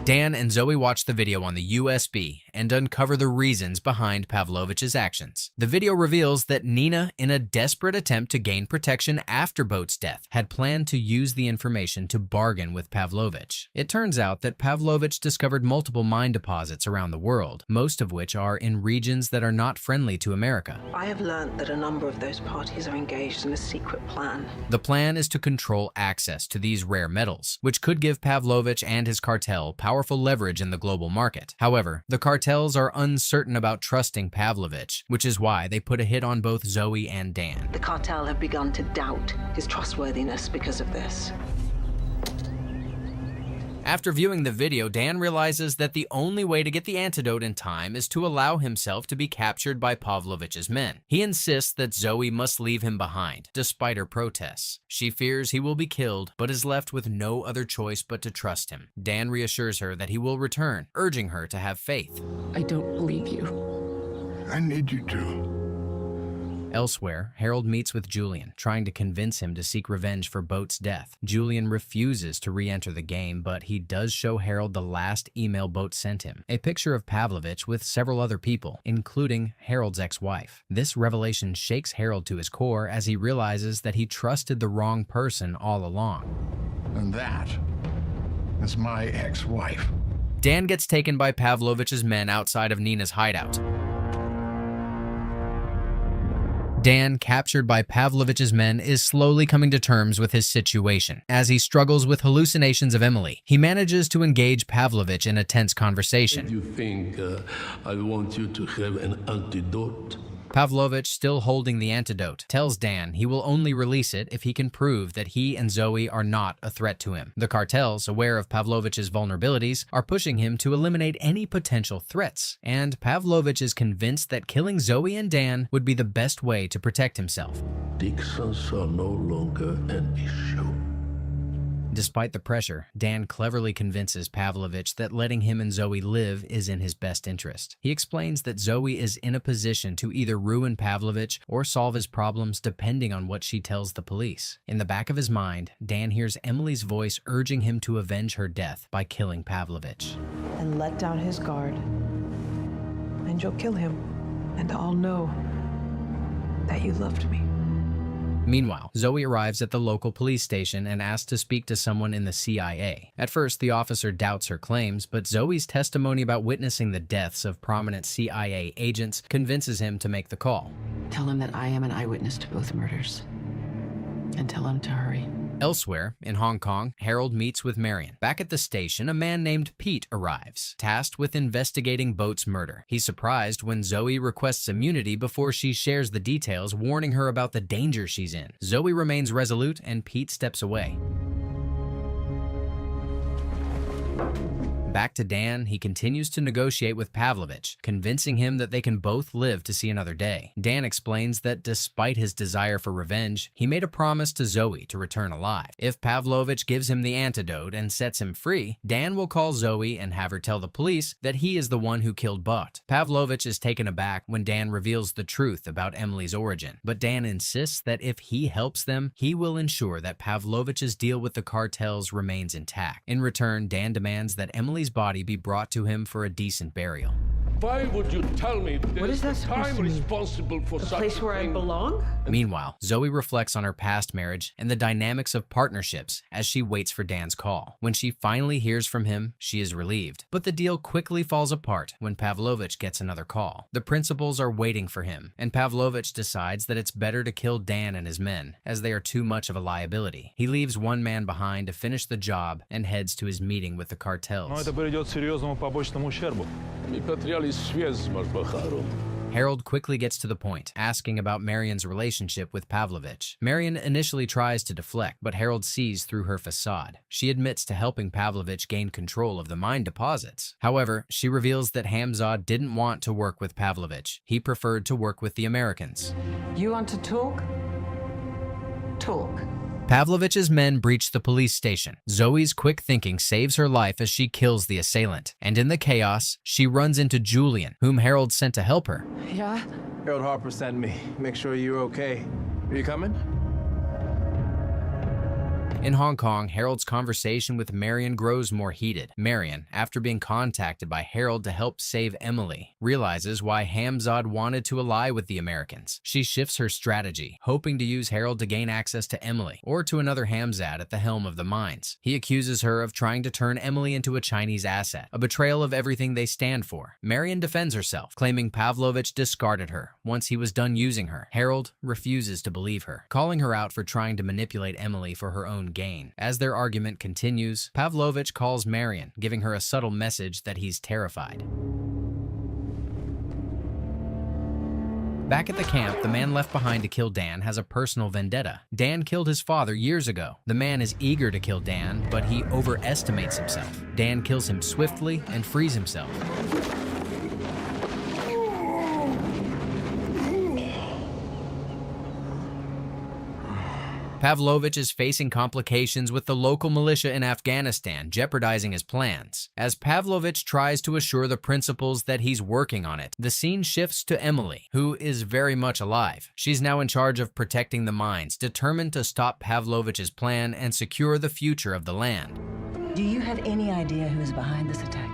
A: Dan and Zoe watch the video on the USB and uncover the reasons behind Pavlovich's actions. The video reveals that Nina, in a desperate attempt to gain protection after Boat's death, had planned to use the information to bargain with Pavlovich. It turns out that Pavlovich discovered multiple mine deposits around the world, most of which are in regions that are not friendly to America.
B: I have learned that a number of those parties are engaged in a secret plan.
A: The plan is to control access to these rare metals, which could give Pavlovich and his cartel powerful leverage in the global market. However, the cartels are uncertain about trusting Pavlovich, which is why they put a hit on both Zoe and Dan.
B: The cartel have begun to doubt his trustworthiness because of this.
A: After viewing the video, Dan realizes that the only way to get the antidote in time is to allow himself to be captured by Pavlovich's men. He insists that Zoe must leave him behind, despite her protests. She fears he will be killed, but is left with no other choice but to trust him. Dan reassures her that he will return, urging her to have faith.
J: I don't believe you.
E: I need you to.
A: Elsewhere, Harold meets with Julian, trying to convince him to seek revenge for Boat's death. Julian refuses to re-enter the game, but he does show Harold the last email Boat sent him, a picture of Pavlovich with several other people, including Harold's ex-wife. This revelation shakes Harold to his core as he realizes that he trusted the wrong person all along.
G: And that is my ex-wife.
A: Dan gets taken by Pavlovich's men outside of Nina's hideout. Dan, captured by Pavlovich's men, is slowly coming to terms with his situation. As he struggles with hallucinations of Emily, he manages to engage Pavlovich in a tense conversation.
N: You think I want you to have an antidote?
A: Pavlovich, still holding the antidote, tells Dan he will only release it if he can prove that he and Zoe are not a threat to him. The cartels, aware of Pavlovich's vulnerabilities, are pushing him to eliminate any potential threats, and Pavlovich is convinced that killing Zoe and Dan would be the best way to protect himself.
N: Dixons are no longer an issue.
A: Despite the pressure, Dan cleverly convinces Pavlovich that letting him and Zoe live is in his best interest. He explains that Zoe is in a position to either ruin Pavlovich or solve his problems depending on what she tells the police. In the back of his mind, Dan hears Emily's voice urging him to avenge her death by killing Pavlovich.
B: And let down his guard. And you'll kill him. And I'll know that you loved me.
A: Meanwhile, Zoe arrives at the local police station and asks to speak to someone in the CIA. At first, the officer doubts her claims, but Zoe's testimony about witnessing the deaths of prominent CIA agents convinces him to make the call.
J: Tell him that I am an eyewitness to both murders. And tell him to hurry.
A: Elsewhere, in Hong Kong, Harold meets with Marion. Back at the station, a man named Pete arrives, tasked with investigating Boat's murder. He's surprised when Zoe requests immunity before she shares the details, warning her about the danger she's in. Zoe remains resolute, and Pete steps away. Back to Dan, he continues to negotiate with Pavlovich, convincing him that they can both live to see another day. Dan explains that despite his desire for revenge, he made a promise to Zoe to return alive. If Pavlovich gives him the antidote and sets him free, Dan will call Zoe and have her tell the police that he is the one who killed Bot. Pavlovich is taken aback when Dan reveals the truth about Emily's origin, but Dan insists that if he helps them, he will ensure that Pavlovich's deal with the cartels remains intact. In return, Dan demands that Emily's body be brought to him for a decent burial.
N: Why would you tell me
K: What is that supposed
N: I'm
K: to mean?
N: responsible for
K: The
N: such
K: place
N: a
K: where I
N: thing?
K: belong?
A: Meanwhile, Zoe reflects on her past marriage and the dynamics of partnerships as she waits for Dan's call. When she finally hears from him, she is relieved. But the deal quickly falls apart when Pavlovich gets another call. The principals are waiting for him, and Pavlovich decides that it's better to kill Dan and his men, as they are too much of a liability. He leaves one man behind to finish the job and heads to his meeting with the cartels.
S: Это приведет к серьезному побочному ущербу.
N: Мы потеряли связь с Марбахаром.
A: Harold quickly gets to the point, asking about Marion's relationship with Pavlovich. Marion initially tries to deflect, but Harold sees through her facade. She admits to helping Pavlovich gain control of the mine deposits. However, she reveals that Hamzad didn't want to work with Pavlovich. He preferred to work with the Americans.
B: You want to talk? Talk.
A: Pavlovich's men breach the police station. Zoe's quick thinking saves her life as she kills the assailant. And in the chaos, she runs into Julian, whom Harold sent to help her.
B: Yeah?
H: Harold Harper sent me. Make sure you're okay. Are you coming?
A: In Hong Kong, Harold's conversation with Marion grows more heated. Marion, after being contacted by Harold to help save Emily, realizes why Hamzad wanted to ally with the Americans. She shifts her strategy, hoping to use Harold to gain access to Emily, or to another Hamzad at the helm of the mines. He accuses her of trying to turn Emily into a Chinese asset, a betrayal of everything they stand for. Marion defends herself, claiming Pavlovich discarded her once he was done using her. Harold refuses to believe her, calling her out for trying to manipulate Emily for her own gain. As their argument continues, Pavlovich calls Marion, giving her a subtle message that he's terrified. Back at the camp, the man left behind to kill Dan has a personal vendetta. Dan killed his father years ago. The man is eager to kill Dan, but he overestimates himself. Dan kills him swiftly and frees himself. Pavlovich is facing complications with the local militia in Afghanistan, jeopardizing his plans. As Pavlovich tries to assure the principals that he's working on it, the scene shifts to Emily, who is very much alive. She's now in charge of protecting the mines, determined to stop Pavlovich's plan and secure the future of the land.
U: Do you have any idea who is behind this attack?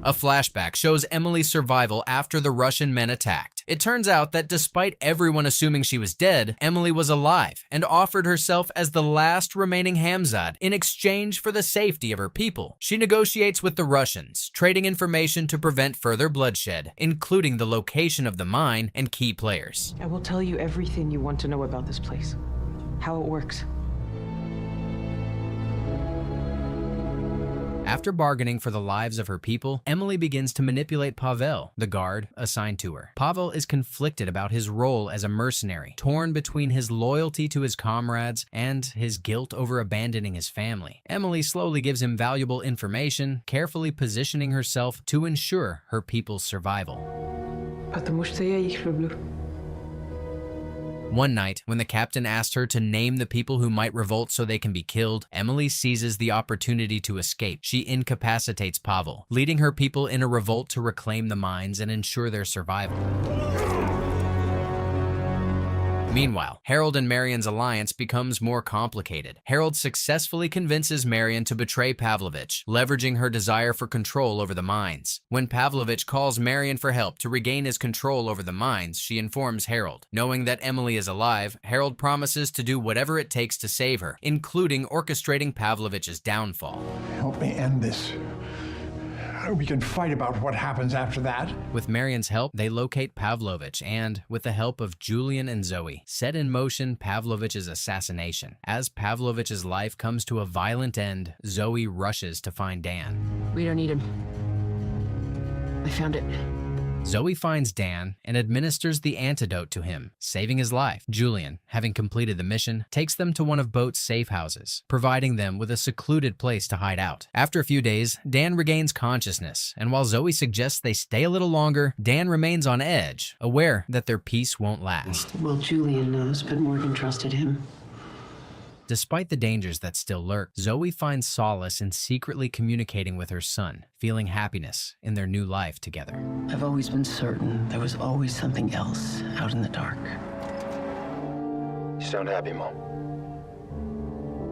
A: A flashback shows Emily's survival after the Russian men attacked. It turns out that despite everyone assuming she was dead, Emily was alive and offered herself as the last remaining Hamzad in exchange for the safety of her people. She negotiates with the Russians, trading information to prevent further bloodshed, including the location of the mine and key players.
B: I will tell you everything you want to know about this place, how it works.
A: After bargaining for the lives of her people, Emily begins to manipulate Pavel, the guard assigned to her. Pavel is conflicted about his role as a mercenary, torn between his loyalty to his comrades and his guilt over abandoning his family. Emily slowly gives him valuable information, carefully positioning herself to ensure her people's survival. One night, when the captain asked her to name the people who might revolt so they can be killed, Emily seizes the opportunity to escape. She incapacitates Pavel, leading her people in a revolt to reclaim the mines and ensure their survival. Meanwhile, Harold and Marion's alliance becomes more complicated. Harold successfully convinces Marion to betray Pavlovich, leveraging her desire for control over the mines. When Pavlovich calls Marion for help to regain his control over the mines, she informs Harold. Knowing that Emily is alive, Harold promises to do whatever it takes to save her, including orchestrating Pavlovich's downfall.
D: Help me end this. We can fight about what happens after that.
A: With Marion's help, they locate Pavlovich and, with the help of Julian and Zoe, set in motion Pavlovich's assassination. As Pavlovich's life comes to a violent end, Zoe rushes to find Dan.
J: We don't need him. I found it.
A: Zoe finds Dan and administers the antidote to him, saving his life. Julian, having completed the mission, takes them to one of Boat's safe houses, providing them with a secluded place to hide out. After a few days, Dan regains consciousness, and while Zoe suggests they stay a little longer, Dan remains on edge, aware that their peace won't last.
J: Well, Julian knows, but Morgan trusted him.
A: Despite the dangers that still lurk, Zoe finds solace in secretly communicating with her son, feeling happiness in their new life together.
J: I've always been certain there was always something else out in the dark.
F: You sound happy, Mom.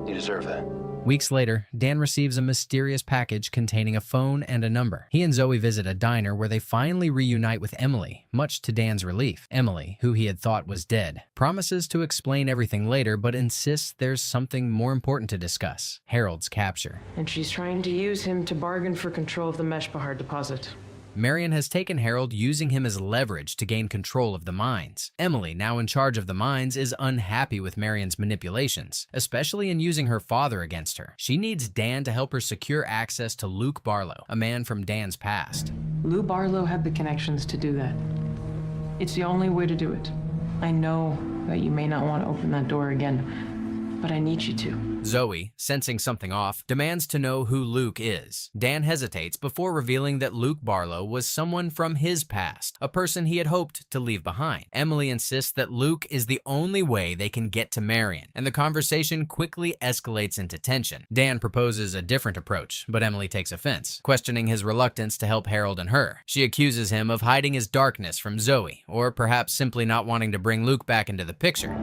F: You deserve that.
A: Weeks later, Dan receives a mysterious package containing a phone and a number. He and Zoe visit a diner where they finally reunite with Emily, much to Dan's relief. Emily, who he had thought was dead, promises to explain everything later but insists there's something more important to discuss: Harold's capture.
B: And she's trying to use him to bargain for control of the Meshbahar deposit.
A: Marion has taken Harold, using him as leverage to gain control of the mines. Emily, now in charge of the mines, is unhappy with Marion's manipulations, especially in using her father against her. She needs Dan to help her secure access to Luke Barlow, a man from Dan's past.
B: Lou Barlow had the connections to do that. It's the only way to do it. I know that you may not want to open that door again, but I need you to.
A: Zoe, sensing something off, demands to know who Luke is. Dan hesitates before revealing that Luke Barlow was someone from his past, a person he had hoped to leave behind. Emily insists that Luke is the only way they can get to Marion, and the conversation quickly escalates into tension. Dan proposes a different approach, but Emily takes offense, questioning his reluctance to help Harold and her. She accuses him of hiding his darkness from Zoe, or perhaps simply not wanting to bring Luke back into the picture.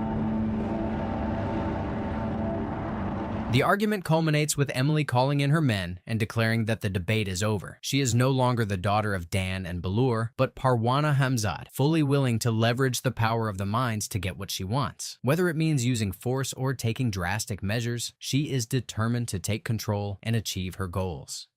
A: The argument culminates with Emily calling in her men and declaring that the debate is over. She is no longer the daughter of Dan and Balur, but Parwana Hamzad, fully willing to leverage the power of the mines to get what she wants. Whether it means using force or taking drastic measures, she is determined to take control and achieve her goals.